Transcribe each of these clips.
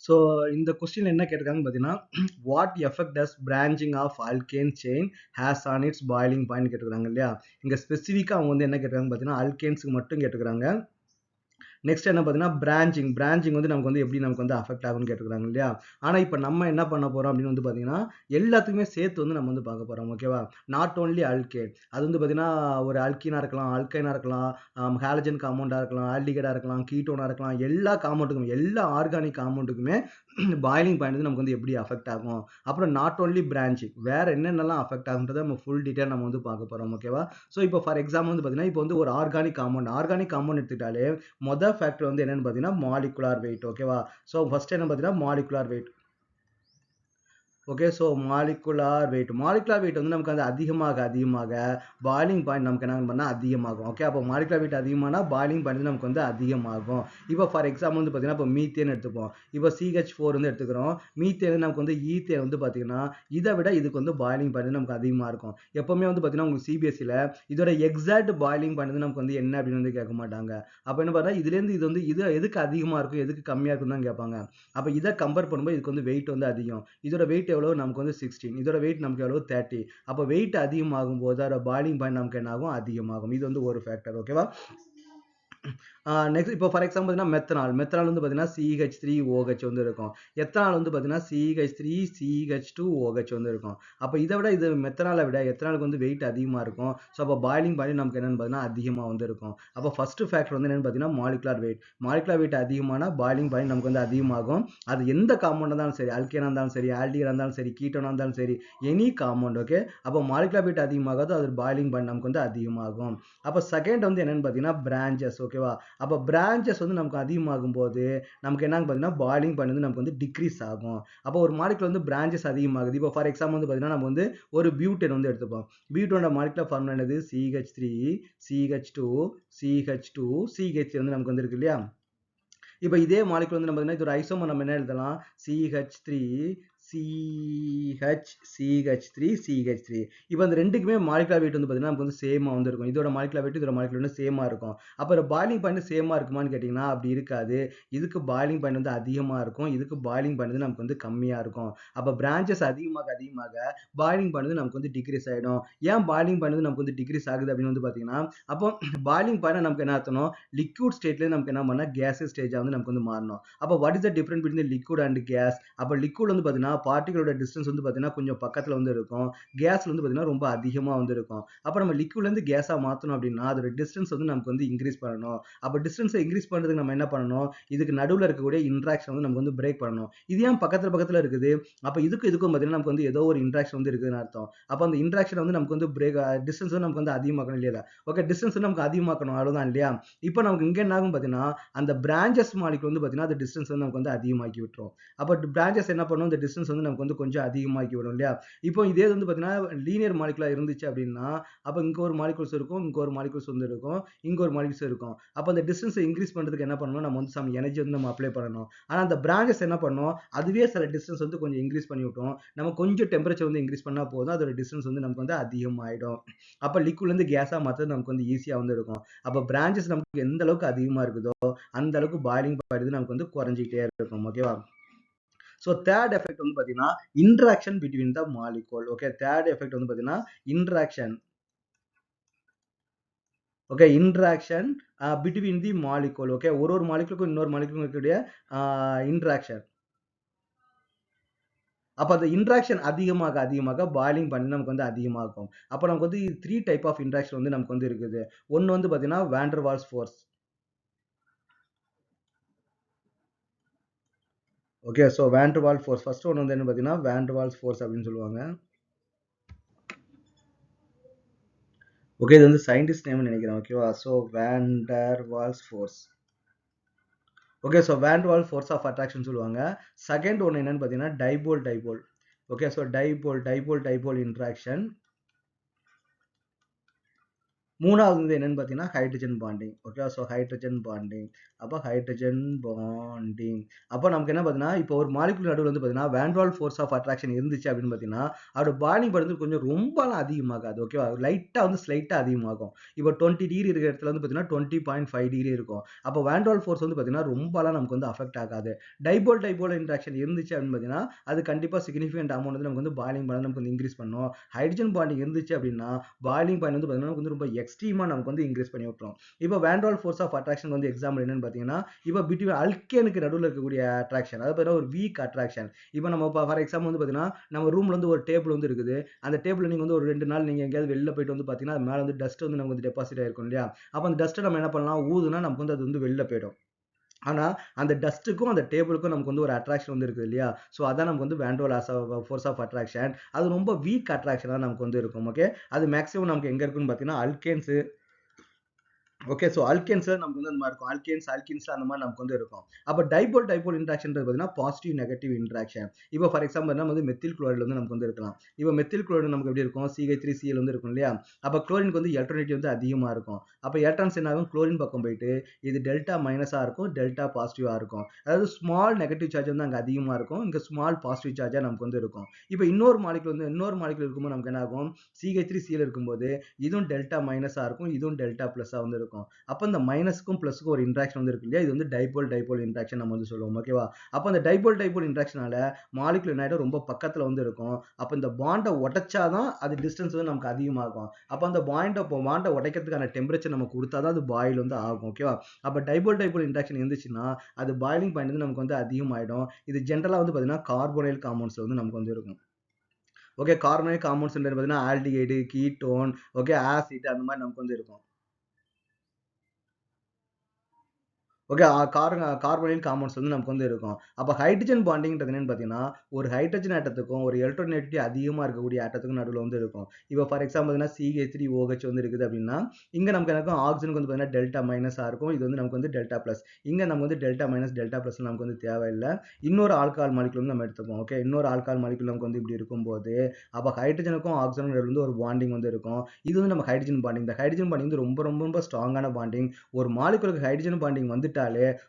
So இந்த question என்ன கேட்டிருக்காங்கன்னு பார்த்தீங்கன்னா what effect does branching of alkane chain has on its boiling point கேட்டிருக்காங்க இல்லையா. இங்கே ஸ்பெசிஃபிக்காக அவங்க வந்து என்ன கேட்டிருக்காங்க பார்த்தீங்கன்னா அல்கேன்ஸுக்கு மட்டும் கேட்டிருக்காங்க. நெக்ஸ்ட் என்ன பார்த்தீங்கன்னா பிரான்ச்சிங் வந்து நமக்கு வந்து எப்படி நமக்கு வந்து அஃபெக்ட் ஆகும்னு கேட்டுக்கிறாங்க இல்லையா. ஆனால் இப்போ நம்ம என்ன பண்ண போகிறோம் அப்படின்னு வந்து பார்த்தீங்கன்னா எல்லாத்துக்குமே சேர்த்து வந்து நம்ம வந்து பார்க்க போகிறோம். ஓகேவா. நாட் ஓன்லி அல்கேன், அது வந்து பார்த்தீங்கன்னா ஒரு அல்கீனாக இருக்கலாம், அல்கைனாக இருக்கலாம், ஹாலஜன் காம்பவுண்டாக இருக்கலாம், ஆல்டிகைடாக இருக்கலாம், கீட்டோனாக இருக்கலாம், எல்லா காம்பவுண்டுக்கும் எல்லா ஆர்கானிக் காம்பவுண்டுக்குமே பாயிலிங் பாயிண்ட் வந்து நமக்கு வந்து எப்படி அஃபெக்ட் ஆகும், அப்புறம் நாட் ஓன்லி பிரான்ச்சிங் வேற என்னென்னலாம் அஃபெக்ட் ஆகுன்றதை நம்ம ஃபுல் டீட்டெயில் நம்ம வந்து பார்க்க போகிறோம். ஓகேவா. ஸோ இப்போ ஃபார் எக்ஸாம்பிள் வந்து பார்த்தீங்கன்னா இப்போ வந்து ஒரு ஆர்கானிக் காம்பவுண்ட் எடுத்துக்கிட்டாலே மொதல் ஃபேக்டர் வந்து என்னன்னு பார்த்தீங்கன்னா மாலிகுலார் வெயிட். ஓகேவா. ஸோ ஃபர்ஸ்ட் என்ன பார்த்தீங்கன்னா molecular weight. Okay. So molecular weight வந்து நமக்கு அது அதிகமாக பாயிலிங் பாயிண்ட் நமக்கு என்ன பண்ணால் அதிகமாகும். ஓகே. அப்போ மாலிகுலார் வெயிட் அதிகமானா பாயிலிங் பாயிண்ட் வந்து நமக்கு வந்து அதிகமாகும். இப்போ ஃபார் எக்ஸாம்பிள் வந்து பார்த்தீங்கன்னா இப்போ மீத்தேன் எடுத்துப்போம். இப்போ CH4 வந்து எடுத்துக்கிறோம். மீத்தேன் நமக்கு வந்து ஈத்தேன் வந்து பார்த்தீங்கன்னா இதை விட இதுக்கு வந்து பாயிலிங் பாயிண்ட் நமக்கு அதிகமாக இருக்கும். எப்பவுமே வந்து பார்த்தீங்கன்னா உங்களுக்கு CBSEல இதோட எக்ஸாக்ட் பாயிலிங் பாயிண்ட் வந்து நமக்கு வந்து என்ன அப்படின்னு வந்து கேட்க மாட்டாங்க. அப்போ என்ன பார்த்தா இதுலேருந்து இது வந்து இது எதுக்கு அதிகமாக இருக்கும் எதுக்கு கம்மியாக இருக்குன்னு தான் கேட்பாங்க. அப்போ இதை கம்பேர் பண்ணும்போது இதுக்கு வந்து வெயிட் வந்து அதிகம். இதோட வெயிட் எவ்வளவு நமக்கு வந்து 16, இதோட வெயிட் நமக்கு எவ்வளவு 30. அப்போ வெயிட் அதிகமாகும் போது அதோட பாயிலிங் பாயிண்ட் நமக்கு என்ன ஆகும் அதிகமாகும். இது வந்து ஒரு ஃபேக்டர். ஓகேவா. நெக்ஸ்ட் இப்போ ஃபார் எக்ஸாம்பிள் பார்த்தீங்கன்னா மெத்தனால் வந்து பார்த்தீங்கன்னா CH3OH வந்து இருக்கும். எத்தனால் வந்து பார்த்தீங்கன்னா CH3CH2OH வந்து இருக்கும். அப்போ இதை விட இது மெத்தனாலை விட எத்தனாலுக்கு வந்து வெயிட் அதிகமாக இருக்கும். ஸோ அப்போ பாயிலிங் பாயிண்ட் நமக்கு என்னன்னு பார்த்தீங்கன்னா அதிகமாக வந்து இருக்கும். அப்போ ஃபர்ஸ்ட் ஃபேக்டர் வந்து என்னன்னு பார்த்தீங்கன்னா மாலிகுலார் வெயிட் அதிகமான பாயிலிங் பாயிண்ட் நமக்கு வந்து அதிகமாகும். அது எந்த காம்பவுண்டாக இருந்தாலும் சரி, அல்கேனாக இருந்தாலும் சரி, ஆல்டிகைடாக இருந்தாலும் சரி, கீட்டோனாக இருந்தாலும் சரி, எனி காம்பவுண்ட். ஓகே. அப்போ மாலிகுலார் வெயிட் அதிகமாகாது அது பாயிலிங் பாயிண்ட் நமக்கு வந்து அதிகமாகும். அப்போ செகண்ட் வந்து என்னன்னு பார்த்தீங்கன்னா பிரான்ச்சஸ். ஓகேவா. அப்போ பிரான்ச்சஸ் வந்து நமக்கு அதிகமாகும் போது நமக்கு என்னன்னு பார்த்தீங்கன்னா பாயிலிங் பாயிண்ட் வந்து நமக்கு வந்து டிக்ரீஸ் ஆகும். அப்போ ஒரு மாலிகுலர் வந்து பிரான்ச்சஸ் அதிகமாகுது. இப்போ ஃபார் எக்ஸாம்பிள் வந்து பார்த்தீங்கன்னா நம்ம வந்து ஒரு பியூட்டேன் வந்து எடுத்துப்போம். பியூட்டனோட மாலிகுலர் ஃபார்முலா என்னது CH3 CH2 CH2 CH3 வந்து நமக்கு வந்து இருக்கு இல்லையா. இப்போ இதே மாலிகுலர் வந்து நம்ம இது ஒரு ஐசோமர் நம்ம என்ன எழுதலாம் CH3 CH3 இப்போ அந்த ரெண்டுக்குமே மாலிகுலர் வெயிட் வந்து பார்த்தீங்கன்னா நமக்கு வந்து சேமாக வந்து இருக்கும். இதோட மாலிகுலர் வெயிட் இதோட மாலிகுலர் வந்து சேமாக இருக்கும். அப்போ பாயிலிங் பாயிண்ட் சேமாக இருக்குமான்னு கேட்டிங்கன்னா அப்படி இருக்காது. இதுக்கு பாயிலிங் பாயிண்ட் வந்து அதிகமாக இருக்கும், இதுக்கு பாயிலிங் பாயிண்ட் வந்து நமக்கு வந்து கம்மியாக இருக்கும். அப்போ பிரான்ச்சஸ் அதிகமாக பாயிலிங் பாயிண்ட் வந்து நமக்கு வந்து டிக்ரீஸ் ஆகிடும். ஏன் பாயிலிங் பாயிண்ட் வந்து நமக்கு வந்து டிக்ரீஸ் ஆகுது அப்படின்னு வந்து பார்த்தீங்கன்னா அப்போ பாயிலிங் பாயிண்ட் நமக்கு என்ன அர்த்தம் லிக்விட் ஸ்டேட்லேயே நமக்கு என்ன பண்ணால் கேஸ் ஸ்டேஜாக வந்து நமக்கு வந்து மாறணும். அப்போ what is the difference between liquid and gas. அப்போ லிக்விட் வந்து பார்த்தீங்கன்னா பார்ட்டிகளோட டிஸ்டன்ஸ் வந்து பார்த்தீங்கன்னா கொஞ்சம் பக்கத்தில் வந்து இருக்கும், கேஸ்ல வந்து பார்த்தீங்கன்னா ரொம்ப அதிகமாக வந்து இருக்கும். அப்போ நம்ம லிக்விட்லேருந்து கேஸாக மாற்றணும் அப்படின்னா அதோட டிஸ்டன்ஸ் வந்து நமக்கு வந்து இன்க்ரீஸ் பண்ணணும். அப்போ டிஸ்டன்ஸை இன்க்ரீஸ் பண்ணுறதுக்கு நம்ம என்ன பண்ணணும், இதுக்கு நடுவில் இருக்கக்கூடிய இன்ட்ராக்ஷன் வந்து நமக்கு வந்து பிரேக் பண்ணணும். இது ஏன் பக்கத்தில் இருக்குது, அப்போ இதுக்கும் பார்த்தீங்கன்னா நமக்கு வந்து ஏதோ ஒரு இன்ட்ராக்ஷன் வந்து இருக்குதுன்னு அர்த்தம். அப்போ அந்த இன்ட்ராக்ஷன் வந்து நமக்கு வந்து பிரேக் டிஸ்டன்ஸ் வந்து நமக்கு வந்து அதிகமாக்கணும் இல்லையா. ஓகே. டிஸ்டன்ஸ் நமக்கு அதிகமாக்கணும் அவ்வளோதான் இல்லையா. இப்போ நமக்கு இங்கே என்ன ஆகும் பார்த்தீங்கன்னா அந்த பிரான்ச்சஸ் மாலிகுல் வந்து பார்த்தீங்கன்னா அந்த டிஸ்டன்ஸ் வந்து நமக்கு வந்து அதிகமாக்கி விட்டுரும். அப்போ பிரான்ச்சஸ் என்ன பண்ணும், இந்த டிஸ்டன்ஸ் வந்து நமக்கு வந்து கொஞ்சம் அதிகமாக்கி விடும் இல்லையா. இப்போ இதே வந்து பார்த்தீங்கன்னா லீனியர் மாலிகுலா இருந்துச்சு அப்படின்னா அப்போ இங்கே ஒரு மாலிகுல்ஸ் இருக்கும், இங்கே ஒரு மாலிகுல்ஸ் வந்து இருக்கும், இங்கே ஒரு மாலிகுல்ஸ் இருக்கும். அப்போ அந்த டிஸ்டன்ஸை இன்க்ரீஸ் பண்ணுறதுக்கு என்ன பண்ணணும், நம்ம வந்து சம் எனர்ஜி வந்து நம்ம அப்ளை பண்ணணும். ஆனால் அந்த பிரான்ச்சஸ் என்ன பண்ணும், அதுவே சில டிஸ்டன்ஸ் வந்து கொஞ்சம் இன்க்ரீஸ் பண்ணி விட்டோம். நம்ம கொஞ்சம் டெம்பரேச்சர் வந்து இன்க்ரீஸ் பண்ணால் போதும் அதோட டிஸ்டன்ஸ் வந்து நமக்கு வந்து அதிகமாகிடும். அப்போ லிக்விட்லேருந்து கேஸாக மாற்றது நமக்கு வந்து ஈஸியாக வந்து இருக்கும். அப்போ பிரான்ச்சஸ் நமக்கு எந்த அளவுக்கு அதிகமாக இருக்குதோ அந்த அளவுக்கு பாயிலிங் பாயிண்ட் நமக்கு வந்து குறைஞ்சிக்கிட்டே இருக்கும். ஓகேவா. ஸோ தேர்ட் எஃபெக்ட் வந்து பார்த்தீங்கன்னா interaction between the molecule. Okay. Third effect வந்து பார்த்தீங்கன்னா interaction. Okay. Interaction between the molecule. Okay. ஒரு மாலிகுலுக்கும் இன்னொரு மாலிகுலுக்கும் இருக்கக்கூடிய இன்ட்ராக்ஷன். அப்போ அந்த இன்ட்ராக்ஷன் அதிகமாக பாயிலிங் பண்ணி நமக்கு வந்து அதிகமாகும். அப்போ நமக்கு வந்து 3 டைப் ஆஃப் இன்ட்ராக்ஷன் வந்து நமக்கு வந்து இருக்குது. ஒன்று வந்து பார்த்தீங்கன்னா van der Waals force. Okay. So van der வால் ஃபோர்ஸ் ஃபர்ஸ்ட் ஒன்று வந்து என்ன பார்த்தீங்கன்னா வாண்டர் வால்ஸ் ஃபோர்ஸ் அப்படின்னு சொல்லுவாங்க. ஓகே. இது வந்து சயின்டிஸ்ட் நேம்னு நினைக்கிறேன். ஓகேவா. So van der Waals force. Okay. So van der wall force of attraction சொல்லுவாங்க. செகண்ட் ஒன்று என்னன்னு பார்த்தீங்கன்னா dipole. Okay. So dipole interaction. மூணாவது வந்து என்னன்னு பார்த்தீங்கன்னா hydrogen bonding. Okay, so hydrogen bonding. அப்போ ஹைட்ரஜன் பாண்டிங். அப்போ நமக்கு என்ன பார்த்தீங்கன்னா, இப்போ ஒரு மாலிகுல் நடுவில் வந்து பார்த்தீங்கன்னா van der Waals force of attraction இருந்துச்சு அப்படின்னு பார்த்தீங்கன்னா, அதோட பாயிலிங் பாயிண்ட் வந்து கொஞ்சம் ரொம்பலாம் அதிகமாகாது. ஓகேவா, லைட்டாக வந்து ஸ்லைட்டாக அதிகமாகும். இப்போ 20 டிகிரி இருக்கிற இடத்துல வந்து பார்த்தீங்கன்னா 20.5 டிகிரி இருக்கும். அப்போ வான் டெர் வால்ஸ் ஃபோர்ஸ் வந்து பார்த்தீங்கன்னா ரொம்பலாம் நமக்கு வந்து அஃபெக்ட் ஆகாது. டைபோல் டைபோல் இன்ட்ராக்ஷன் இருந்துச்சு அப்படின்னு பார்த்தீங்கன்னா, அது கண்டிப்பாக சிக்னிஃபிகண்ட் அமௌண்ட் வந்து நமக்கு வந்து பாயிலிங் பாயிண்ட் நமக்கு வந்து இன்க்ரீஸ் பண்ணும். ஹைட்ரஜன் பாண்டிங் இருந்துச்சு அப்படின்னா பாயிலிங் பாயிண்ட் வந்து பார்த்தீங்கன்னா நமக்கு வந்து ரொம்ப எக்ஸ்ட்ரீமாக நமக்கு வந்து இன்க்ரீஸ் பண்ணி விட்டுரும். இப்போ van der Waals force of attraction வந்து எக்ஸாம்பிள் என்னன்னு பார்த்தீங்கன்னா, இப்போ பிட்வீன் அல்கேனுக்கு நடுவில் இருக்கக்கூடிய அட்ராக்ஷன், அதாவது பார்த்தீங்கன்னா ஒரு வீக் அட்ராக்ஷன். இப்போ நம்ம ஃபார் எக்ஸாம்பிள் வந்து பார்த்தீங்கன்னா நம்ம ரூம்ல வந்து ஒரு டேபிள் வந்து இருக்குது. அந்த டேபிள் நீங்க வந்து ஒரு 2 நாள் நீங்க எங்கேயாவது வெளில போயிட்டு வந்து பார்த்தீங்கன்னா அது மேலே வந்து டஸ்ட் வந்து நமக்கு வந்து டெபாசிட் ஆயிருக்கும் இல்லையா? அப்போ அந்த டஸ்ட்டை நம்ம என்ன பண்ணலாம், ஊதுனா நமக்கு வந்து அது வந்து வெளில போயிடும். ஆனா அந்த டஸ்ட்டுக்கும் அந்த டேபிளுக்கும் நமக்கு வந்து ஒரு அட்ராக்ஷன் வந்து இருக்குது இல்லையா? ஸோ அதான் நமக்கு வந்து van der Waals force of attraction. அது ரொம்ப வீக் அட்ராக்ஷனா நமக்கு வந்து இருக்கும். ஓகே, அது மேக்ஸிமம் நமக்கு எங்க இருக்குன்னு பார்த்தீங்கன்னா அல்கேன்ஸ். ஓகே, ஸோ அல்கேன்ஸ்ல நமக்கு வந்து அந்த மாதிரி இருக்கும். ஆல்கின்ஸ்ல அந்த மாதிரி நமக்கு வந்து இருக்கும். அப்போ டைபோல் டைபோல் இன்ட்ராக்ஷன்றது பார்த்தீங்கன்னா பாசிட்டிவ் நெகட்டிவ் இன்ட்ராக்ஷன். இப்போ ஃபார் எக்ஸாம்பிள் நம்ம வந்து மெத்தில் குளோரைடு வந்து நமக்கு வந்து இருக்கலாம். இப்போ மெத்தில் குளோரைடு நமக்கு எப்படி இருக்கும், CH3Cl வந்து இருக்கும் இல்லையா? அப்போ குளோரினுக்கு வந்து எலக்ட்ரோநெகட்டிவ் வந்து அதிகமாக இருக்கும். அப்போ எலக்ட்ரான்ஸ் என்ன ஆகும், குளோரின் பக்கம் போயிட்டு இது டெல்டா மைனஸாக இருக்கும், டெல்டா பாசிட்டிவாக இருக்கும். அதாவது ஸ்மால் நெகட்டிவ் சார்ஜ் வந்து அங்கே அதிகமாக இருக்கும், இங்கே ஸ்மால் பாசிட்டிவ் சார்ஜாக நமக்கு வந்து இருக்கும். இப்போ இன்னொரு மாலிகுல் இருக்கும்போது நமக்கு என்ன ஆகும், CH3Cl இருக்கும்போது இதுவும் டெல்டா மைனஸாக இருக்கும், இதுவும் டெல்டா ப்ளஸ்ஸாக வந்து இருக்கும். அப்போ இந்த மைனஸ்க்கும் ப்ளஸ்க்கும் ஒரு இன்ட்ராக்ஷன் வந்து இருக்கு இல்லையா, இது வந்து டைபோல் டைபோல் இன்ட்ராக்ஷன் நம்ம வந்து சொல்லுவோம். ஓகேவா, அப்போ அந்த டைபோல் டைபோல் இன்ட்ராக்ஷனால மாலிகுல் என்ன ஆகிடும், ரொம்ப பக்கத்தில் வந்து இருக்கும். அப்போ இந்த பாண்டை உடைச்சாதான் அது டிஸ்டன்ஸ் வந்து நமக்கு அதிகமாகும். அப்போ அந்த பாண்டை உடைக்கிறதுக்கான டெம்பரேச்சர் நம்ம கொடுத்தா தான் அது பாயில் வந்து ஆகும். ஓகேவா, அப்போ டைபோல் டைபோல் இன்ட்ராக்ஷன் இருந்துச்சுன்னா அது பாயிலிங் பாயிண்ட் வந்து நமக்கு வந்து அதிகமாயிடும். இது ஜென்ரலாக வந்து பார்த்தீங்கன்னா கார்போனைல் காம்பவுண்ட்ஸ்ல வந்து நமக்கு வந்து இருக்கும். ஓகே, கார்போனைல் காம்பவுண்ட்ஸ் பார்த்தீங்கன்னா ஆல்டிகைடு, கீட்டோன், ஓகே, ஆசிட் அந்த மாதிரி நமக்கு வந்து இருக்கும். ஓகே, கார்பனைல் காம்பவுண்ட்ஸ் வந்து நமக்கு வந்து இருக்கும். அப்போ ஹைட்ரஜன் பாண்டிங்கிறது என்னன்னு பார்த்தீங்கன்னா, ஒரு ஹைட்ரஜன் ஆட்டத்துக்கும் ஒரு எலக்ட்ரோநெகட்டிவிட்டி அதிகமாக இருக்கக்கூடிய ஆட்டத்துக்கும் நடுவில் வந்து இருக்கும். இப்போ ஃபார் எக்ஸாம்பிள் பார்த்தீங்கன்னா CH3OH வந்து இருக்குது அப்படின்னா, இங்கே நமக்கு எனக்கு ஆக்சிஜனுக்கு வந்து பார்த்தீங்கன்னா டெல்டா மைனஸாக இருக்கும், இது வந்து நமக்கு வந்து டெல்டா ப்ளஸ். இங்கே நமக்கு வந்து டெல்டா மைனஸ் டெல்டா ப்ளஸ் நமக்கு வந்து தேவையில்லை. இன்னொரு ஆல்கஹால் மாலிகுல் வந்து நம்ம எடுத்துப்போம். ஓகே, இன்னொரு ஆல்கஹால் மாலிகுல் நமக்கு வந்து இப்படி இருக்கும்போது அப்போ ஹைட்ரஜனுக்கும் ஆக்சிஜனுக்கும் நடுவில் வந்து ஒரு பாண்டிங் வந்து இருக்கும். இது வந்து நம்ம ஹைட்ரஜன் பாண்டிங். இந்த ஹைட்ரஜன் பாண்டிங் வந்து ரொம்ப ரொம்ப ரொம்ப ஸ்ட்ராங்கான பாண்டிங். ஒரு மாலிகுலுக்கு ஹைட்ரஜன் பாண்டிங் வந்துட்டாலே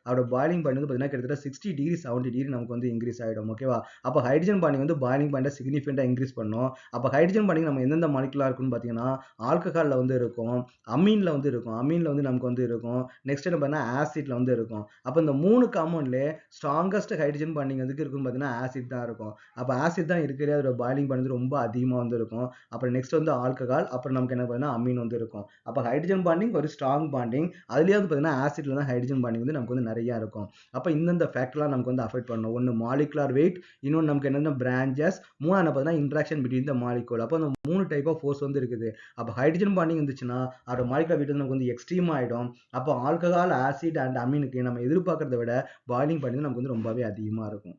அதோட பாயிலிங் பாயிண்ட் வந்து பார்த்தீங்கன்னா கிட்டத்தட்ட 60 டிகிரி 70 டிகிரி நமக்கு வந்து இன்க்ரீஸ் ஆகிடும். ஓகேவா, அப்போ ஹைட்ரஜன் பாண்டிங் வந்து பாயிலிங் பாயிண்டை சிக்னிஃபிகண்டாக இன்க்ரீஸ் பண்ணும். அப்போ ஹைட்ரஜன் பாண்டிங் நம்ம எந்தெந்த மாலிகுலாக இருக்குன்னு பார்த்தீங்கன்னா ஆல்கஹாலில் வந்து இருக்கும், அமீனில் வந்து இருக்கும், அமீனில் வந்து நமக்கு வந்து இருக்கும், நெக்ஸ்ட் என்ன பார்த்தீங்கன்னா ஆசிட்ல வந்து இருக்கும். அப்போ இந்த 3 காம்பவுண்ட்லேயே ஸ்ட்ராங்கஸ்ட் ஹைட்ரஜன் பாண்டிங் எதுக்கு இருக்குன்னு பார்த்தீங்கன்னா ஆசிட் தான் இருக்கும். அப்போ ஆசிட் தான் இருக்கிறதே அதோட பாயிலிங் பாயிண்ட் ரொம்ப அதிகமாக வந்து இருக்கும். அப்புறம் நெக்ஸ்ட் வந்து ஆல்கஹால், அப்புறம் நமக்கு என்ன பார்த்தீங்கன்னா அமீன் வந்து இருக்கும். அப்போ ஹைட்ரஜன் பாண்டிங் ஒரு ஸ்ட்ராங் பாண்டிங். அதுலேயே வந்து பார்த்தீங்கன்னா ஆசிட்ல தான் ஹைட்ரஜன் பாண்டிங் வந்து நமக்கு வந்து நிறைய இருக்கும். அப்போ இந்தந்த ஃபேக்டர்லாம் நமக்கு வந்து அஃபெக்ட் பண்ணும். ஒன்று மாலிகுலர் வெயிட், இன்னொன்று நமக்கு என்னென்ன பிரான்ச்சஸ், மூணாவது பார்த்தீங்கன்னா இன்ட்ராக்ஷன் பிட்வீன் த மாலிகூல். அப்போ அந்த 3 டைப் ஆஃப் ஃபோர்ஸ் வந்து இருக்குது. அப்போ ஹைட்ரஜன் பாண்டிங் இருந்துச்சுன்னா அதோட மாலிகுலர் வெயிட் வந்து நமக்கு வந்து எக்ஸ்ட்ரீம் ஆகிடும். அப்போ ஆல்கஹால், ஆசிட் அண்ட் அமீனுக்கு நம்ம எதிர்பார்க்கறத விட பாயிலிங் பாயிண்ட் நமக்கு வந்து ரொம்பவே அதிகமாக இருக்கும்.